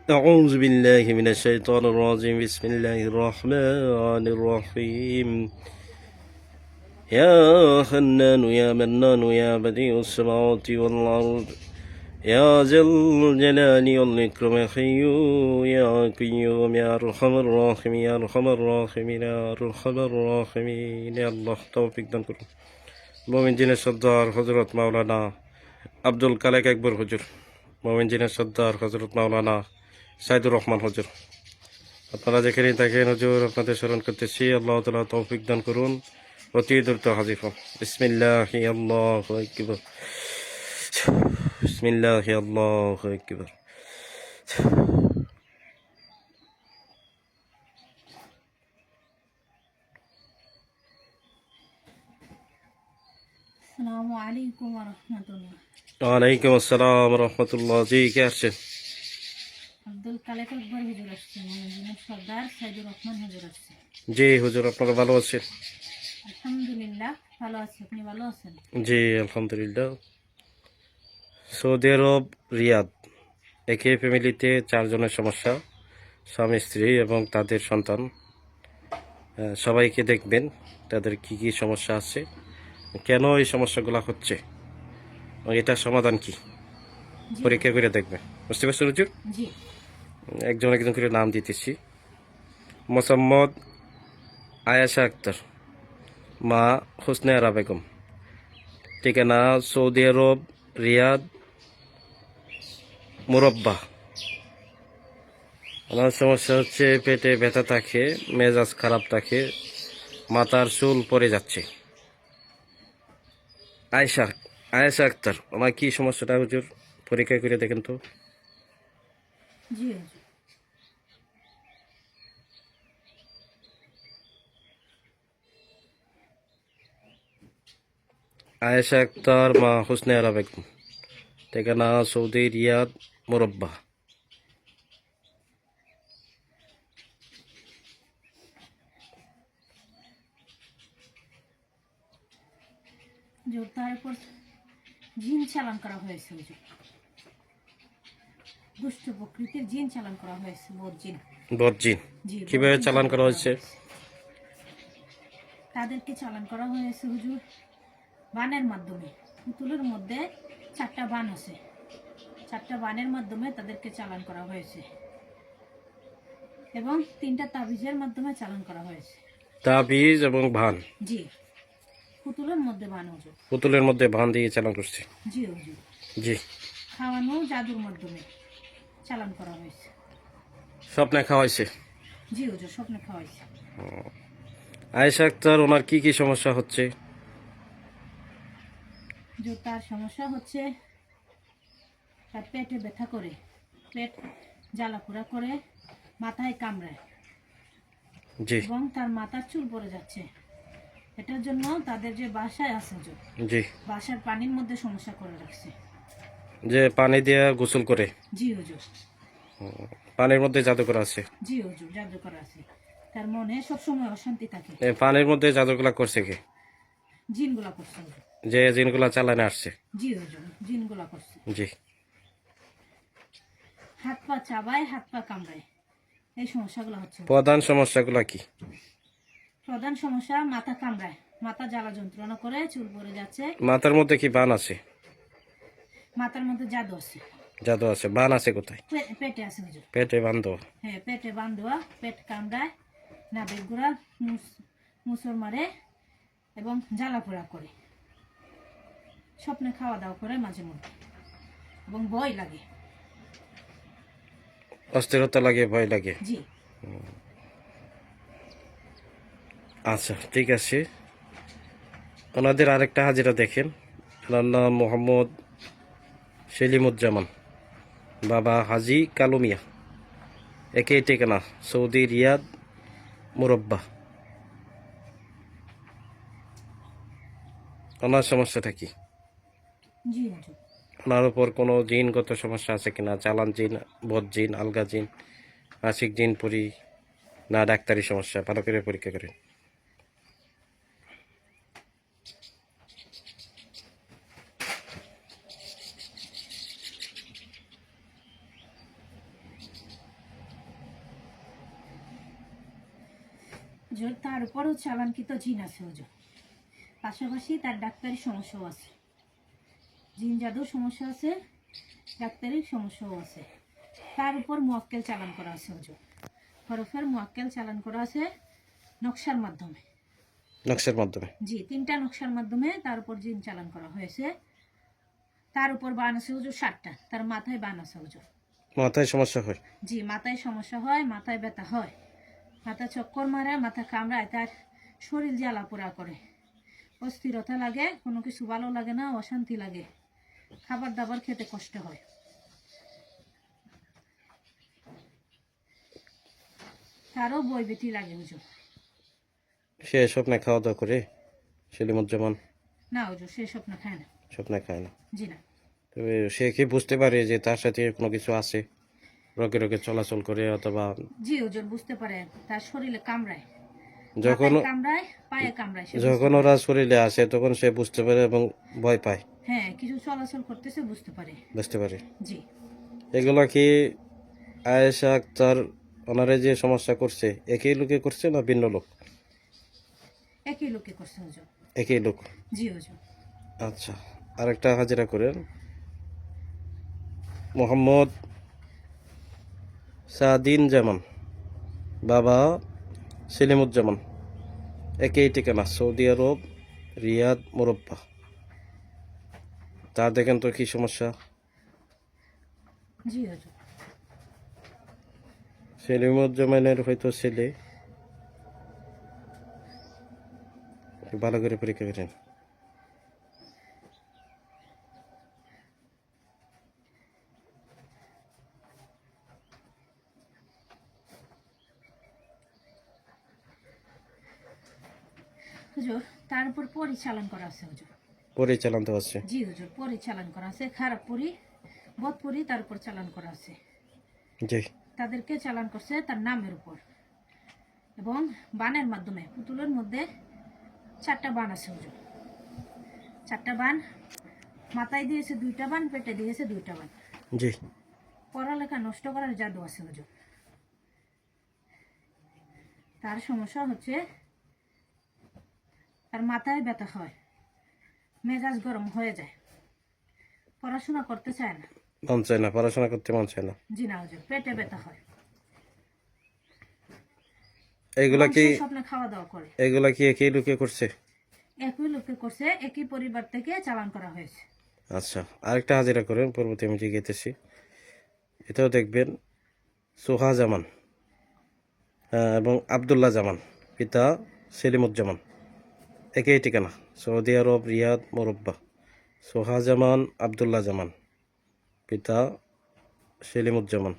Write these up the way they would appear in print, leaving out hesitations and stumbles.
أعوذ بالله من الشيطان الرجيم بسم الله الرحمن الرحيم يا حنان يا منان يا بديع السماوات والأرض يا ذا الجلال والإكرام يا حي يا قيوم يا أرحم الراحمين يا أرحم الراحمين يا أرحم الراحمين يا الله তৌফিক দান করুন। মোমিন জিনের সর্দার হযরত মাওলানা আব্দুল কালেক আকবর হুজুর, মোমিন জিনের সর্দার হযরত মাওলানা সাইদুর রহমান হুজুর, আপনারা যেখানে থাকেন হুজুর আপনাদের স্মরণ করতেছি। আল্লাহ তাআলা তৌফিক দান করুন, অতি দ্রুত হাজির হন। বিসমিল্লাহি আল্লাহু আকবার, বিসমিল্লাহি আল্লাহু আকবার। আসসালামু আলাইকুম ওয়া রাহমাতুল্লাহ। ওয়ালাইকুম আসসালাম রহমতুল্লাহ। জি, কে আসছেন? আব্দুল কালেক আকবর হুজুর আসছে, মনোজিনের সর্দার সাইদুর রহমান হুজুর আসছে। জি হুজুর, আপনারা ভালো আছেন? আলহামদুলিল্লাহ ভালো আছি, আপনি ভালো আছেন? জি আলহামদুলিল্লাহ। সৌদি আরব রিয়াদ, একই ফ্যামিলিতে 4 জনের সমস্যা, স্বামী স্ত্রী এবং তাদের সন্তান। সবাইকে দেখবেন তাদের কি কি সমস্যা আছে, কেন এই সমস্যাগুলো হচ্ছে, এবং এটার সমাধান কি জি পরীক্ষা করে দেখবেন। বুঝতে পারছেন হুজুর? জি একজন একজন করে নাম দিতেছি। মোসাম্মদ আয়েশা আক্তার, মা হোসনে আরা বেগম, ঠিকানা সৌদি আরব রিয়াদ মুরব্বা। ওনার সমস্যা হচ্ছে পেটে ব্যথা থাকে, মেজাজ খারাপ থাকে, মাথার চুল পড়ে যাচ্ছে। আয়েশা আয়েশা আক্তার, ওনার কি সমস্যাটা হুজুর পরীক্ষা করে দেখেন তো। জি হুজুর। আয়েশা আক্তার, মা হোসনে আরা বেগম, ঠিকানা সৌদি রিয়াদ মুরব্বা। হুজুর, তার উপর জিন চালান করা হয়েছে হুজুর, দুষ্ট প্রকৃতির জিন চালান করা হয়েছে, বদজিন। বদজিন জি, কিভাবে বদজিন চালান করা হয়েছে? তাদেরকে চালান করা হয়েছে হুজুর বানের মাধ্যমে। পুতুলের মধ্যে 4টা বান আছে, 4টা বানের মাধ্যমে তাদেরকে চালান করা হয়েছে এবং 3টা তাবিজের মাধ্যমে চালান করা হয়েছে। তাবিজ এবং ভান, জি, পুতুলের মধ্যে বান হুজুর। পুতুলের মধ্যে ভান দিয়ে চালান করছে। জি হুজুর। জি, খাওয়ানো জাদুর মাধ্যমে চালান করা হয়েছে। স্বপ্নে খাওয়াইছে। জি হুজুর, স্বপ্নে খাওয়াইছে। আয়েশা আক্তার, ওনার কি কি সমস্যা হচ্ছে? যে তার সমস্যা হচ্ছে তার পেটে ব্যথা করে, পেট জ্বালাপোড়া করে, মাথায় কামড়ায় জি এবং তার মাথার চুল পড়ে যাচ্ছে। এটার জন্য তাদের যে বাসায় আছে হুজুর, জি, বাসার পানির মধ্যে সমস্যা করে রাখছে। যে পানি দিয়ে গোসল করে, জি হুজুর। পানির মধ্যে জাদু করা আছে। জি হুজুর, জাদু করা আছে। তার মনে সবসময় অশান্তি থাকে। এই পানির মধ্যে জাদুগুলা করছে কে? জিনগুলা করছে হুজুর। যে জিনগুলা চালানে আসছে। জি হুজুর, জিনগুলা করছে। জি, হাত পা চাবায়, হাত পা কামড়ায়, এই সমস্যাগুলো হচ্ছে হুজুর। প্রধান সমস্যাগুলা কি? প্রধান সমস্যা মাথা কামড়ায়, মাথা জ্বালা যন্ত্রণা করে, চুল পড়ে যাচ্ছে। মাথার মধ্যে কি বান আছে? মাথার মধ্যে জাদু আছে। জাদু আছে? বান আছে কোথায়? পেটে আছে হুজুর। পেটে বান দেওয়া। হ্যাঁ, পেটে বান দেওয়া, পেট কামড়ায়, নাভির গোড়া মুসর মারে এবং জ্বালা পোড়া করে, স্বপ্নে খাওয়া দাওয়া করে মাঝে মধ্যে এবং ভয় লাগে। অস্থিরতা লাগে, ভয় লাগে। জি আচ্ছা ঠিক আছে, ওনাদের আরেকটা হাজিরা দেখেন। ওনার নাম মোহাম্মদ সেলিমুজ্জামান, বাবা হাজি কালু মিয়া, একই ঠিকানা সৌদি রিয়াদ মুরব্বা। ওনার সমস্যাটা কি? জি হুজুর। ওনার উপর কোনো জিনগত সমস্যা আছে কিনা? চালান জিন, বদ জিন, আলগা জিন, আশিক জিন পুরি, না ডাক্তারি সমস্যা? ভালো করে পরীক্ষা করেন। হুজুর তার উপরও চালানকৃত জিন আছে হুজুর, পাশাপাশি তার ডাক্তারি সমস্যাও আছে, জিন জাদুর সমস্যা আছে, ডাক্তারি সমস্যাও আছে। তার উপর মুয়াক্কেল চালান করা আছে হুজুর, হরফের মুয়াক্কেল চালান করা আছে নকশার মাধ্যমে। নকশার মাধ্যমে? জি, 3টা নকশার মাধ্যমে তার উপর জিন চালান করা হয়েছে। তার উপর বান আছে হুজুর 7টা, তার মাথায় বান আছে হুজুর। মাথায় সমস্যা হয়? জি, মাথায় সমস্যা হয়, মাথায় ব্যথা হয়, মাথা চক্কর মারে, মাথা কামড়ায়, তার শরীর জ্বালা পোড়া করে, অস্থিরতা লাগে, কোনো কিছু ভালো লাগে না, অশান্তি লাগে, খাবার দাবার খেতে কষ্ট হয়। তারও বইবেতি লাগে হুজুর। সে স্বপ্নে খাওয়া দাওয়া করে সেলিমুজ্জামান? না হুজুর, সে স্বপ্ন খায় না। স্বপ্নে খায় না? জি না। তবে সে কি বুঝতে পারে যে তার সাথে কোনো কিছু আছে, রোগে রোগে চলাচল করে? অথবা জি হুজুর, বুঝতে পারে, তার শরীরে কামড়ায়, যখন মাথায় কামড়ায়, পায়ে কামড়ায়, সে বুঝতে যখন পারে। ওরা শরীরে আসে তখন সে বুঝতে পারে এবং ভয় পায়? হ্যাঁ, কিছু চলাচল করতেছে, বুঝতে পারে। বুঝতে পারে। জি। এগুলা কি আয়েশা আক্তার ওনারে যে সমস্যা করছে একই লোকে করছে না ভিন্ন লোক? একই লোকে করছে হুজুর। একই লোক? জি হুজুর। আচ্ছা, আরেকটা হাজিরা করেন। মোহাম্মদ সাদিন জামান, বাবা সেলিমুজ্জামান, একই ঠিকানা, সৌদি আরব, রিয়াদ, মোরব্বা। তার দেখেন তো কি সমস্যা? জি হুজুর। সেলিমুজ্জামানের হয়তো ছেলে, ভালো করে পরীক্ষা করেন। হুজুর তার উপর পরিচালন করা আছে হুজুর। পরিচালন তো আছে? জি হুজুর, পরিচালন করা আছে, খারাপ পরি, বদ পরি তার উপর চালান করা আছে। জি। তাদেরকে চালান করছে তার নামের উপর এবং বানের মাধ্যমে। পুতুলের মধ্যে 4টা বান আছে হুজুর, 4টা বান, মাথায় দিয়েছে 2টা বান, পেটে দিয়েছে 2টা বান। জি। পড়ালেখা নষ্ট করার জাদু আছে হুজুর। তার সমস্যা হচ্ছে তার মাথায় ব্যথা হয়, মেজাজ গরম হয়ে যায়, পড়াশোনা করতে চায় না। মন চায় না, পড়াশোনা করতে মন চায় না? জি না হুজুর, পেটে ব্যথা হয়, এগুলা কি স্বপ্নে খাওয়া দাওয়া করে। এগুলা কি একই লোকে করছে? একই লোকে করছে, একই পরিবার থেকে চালান করা হয়েছে। আচ্ছা, আরেকটা হাজিরা করেন, পরবর্তী আমি জিজ্ঞেতেছি। এটাও দেখবেন সোহা জামান এবং আবদুল্লাহ জামান, পিতা সেলিমুজ্জামান, একই ঠিকানা, সৌদি আরব, রিয়াদ, মোরব্বা। সোহা জামান, আবদুল্লাহ জামান, পিতা সেলিমুজ্জামান।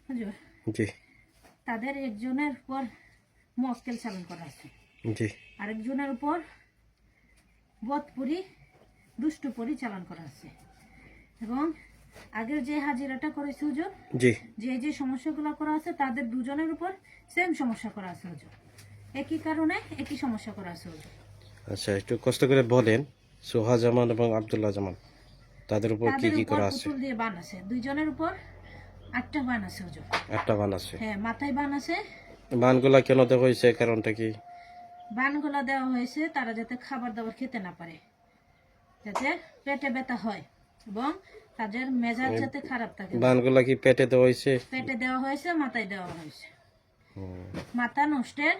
হুজুর জি। তাদের একজনের উপর মুয়াক্কেল চালান করা আছে, জি। আরেকজনের উপর বদপুরি, দুষ্টপুরি চালান করা আছে। এবং আগের যে হাজিরাটা করেছে হুজুর, জি। যে সমস্যাগুলো করা আছে, তাদের দুজনের উপর সেম সমস্যা করা আছে হুজুর, একই কারণে একই সমস্যা করা আছে হুজুর। আচ্ছা, একটু কষ্ট করে বলেন, সোহা জামান এবং আবদুল্লাহ জামান তাদের উপর কি তাদের কি উপর করা আছে? পুতুল দিয়ে বান আছে, দুইজনের উপর 8টা বান আছে হুজুর। একটা বান আছে? হ্যাঁ, মাথায় বান আছে। বানগুলা কেন দেওয়া হয়েছে, কারণটা কি? বানগুলা দেওয়া হয়েছে তারা যাতে খাবার দাবার খেতে না পারে, যাতে পেটে ব্যথা হয় এবং তাদের মেজাজ যাতে খারাপ থাকে। বানগুলা কি পেটে দেওয়া হয়েছে? পেটে দেওয়া হয়েছে, মাথায় দেওয়া হয়েছে, মাথা নষ্টের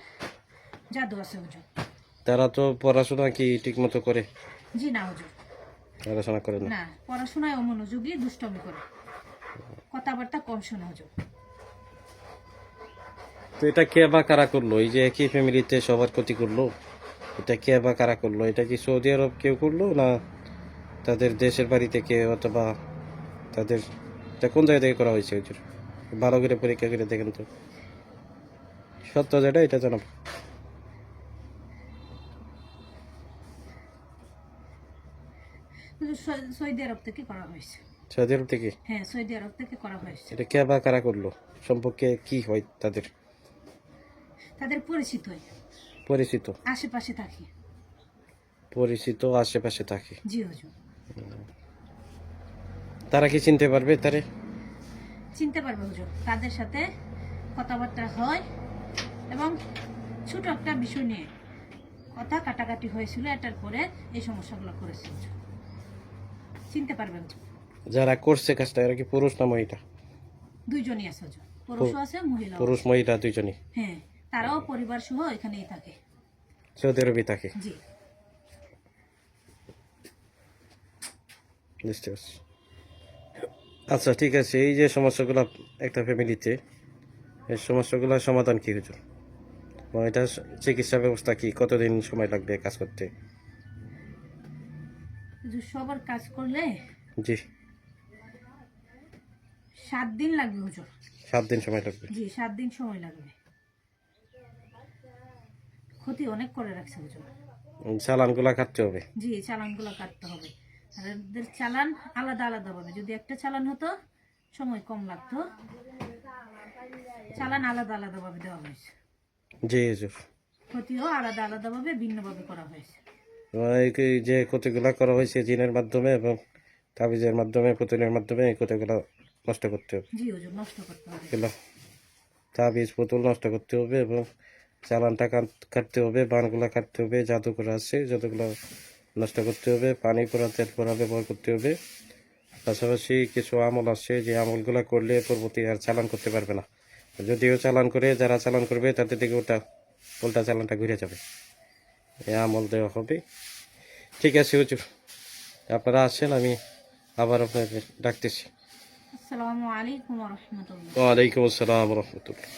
জাদু আছে হুজুর। তারা তো পড়াশোনা কি ঠিক মতো করে? জি না হুজুর, পড়াশোনা করে না? না, পড়াশোনায় অমনোযোগী, দুষ্টমি করে, কথাবার্তা কম শোনে হুজুর। তো এটা কে বা কারা করলো? এই যে একই ফ্যামিলিতে সবার ক্ষতি করলো, এটা কে বা কারা করলো? এটা কি সৌদি আরব কেউ করলো, না তাদের দেশের বাড়ি থেকে, অথবা তাদের, এটা কোন জায়গা থেকে করা হয়েছে হুজুর? ভালো করে পরীক্ষা করে দেখেন তো, সত্য যেটা এটা জানাব। হুজুর সৌদি আরব থেকে করা হয়েছে। সৌদি আরব থেকে? হ্যাঁ, সৌদি আরব থেকে করা হয়েছে। এটা কে বা কারা করলো, সম্পর্কে কি হয় তাদের? তাদের পরিচিত, পরিচিত আশেপাশে থাকি। পরিচিত আশেপাশে থাকে। জি হুজুর। তারা কি চিনতে পারবে তারে? চিনতে পারবে হুজুর, তাদের সাথে কথাবার্তা হয় এবং ছোট একটা বিষয় নিয়ে কথা কাটাকাটি হয়েছিল, এটার পরে এই সমস্যাগুলো করেছে হুজুর। চিনতে পারবেন হুজুর। যারা করছে কাজটা এরা কি পুরুষ না মহিলা? দুইজনই আছে হুজুর, পুরুষও আছে মহিলাও পুরুষ আছে। মহিলা দুইজনই হ্যাঁ, তারাও পরিবার সহ এখানেই থাকে। সৌদি আরবে থাকে। জি। বুঝতে পারছি। আচ্ছা ঠিক আছে, এই যে সমস্যাগুলো একটা ফ্যামিলিতে, এই সমস্যাগুলোর সমাধান কি হুজুর? এবং এটা চিকিৎসা ব্যবস্থা কি, কতদিন সময় লাগবে কাজ করতে? হুজুর সবার কাজ করলে জি 7 দিন লাগবে হুজুর। 7 দিন সময় লাগবে। জি 7 দিন সময় লাগবে। ক্ষতি অনেক করে রাখছে হুজুর। চালানগুলা কাটতে হবে। জি চালানগুলো কাটতে হবে। আর এদের চালান আলাদা আলাদা হবে, যদি একটা চালান হতো সময় কম লাগতো, চালান আলাদা আলাদা ভাবে দেওয়া হয়েছে। জি হুজুর। ক্ষতিও আলাদা আলাদা ভাবে ভিন্নভাবে করা হয়েছে। এই যে ক্ষতিগুলা করা হয়েছে জিনের মাধ্যমে এবং তাবিজের মাধ্যমে, পুতুলের মাধ্যমে, এই ক্ষতিগুলো নষ্ট করতে হবে। জি হুজুর, নষ্ট করতে হবে। এগুলো তাবিজ পুতুল নষ্ট করতে হবে এবং চালানটা কাটতে হবে, বানগুলা কাটতে হবে, জাদুঘর আছে যতগুলো নষ্ট করতে হবে, পানি পোড়া তেল পোড়া ব্যবহার করতে হবে। পাশাপাশি কিছু আমল আছে যে আমলগুলো করলে পরবর্তী আর চালান করতে পারবে না। যদিও চালান করে, যারা চালান করবে তাদের দিকে উল্টা চালানটা ঘুরে যাবে। এই আমল দেওয়া হবে। ঠিক আছে হুজুর, আপনারা আসেন, আমি আবার আপনাদের ডাকতেছি। আসসালামু আলাইকুম ওয়া রাহমাতুল্লাহ। ওয়ালাইকুম আসসালাম রহমতুল্লাহ।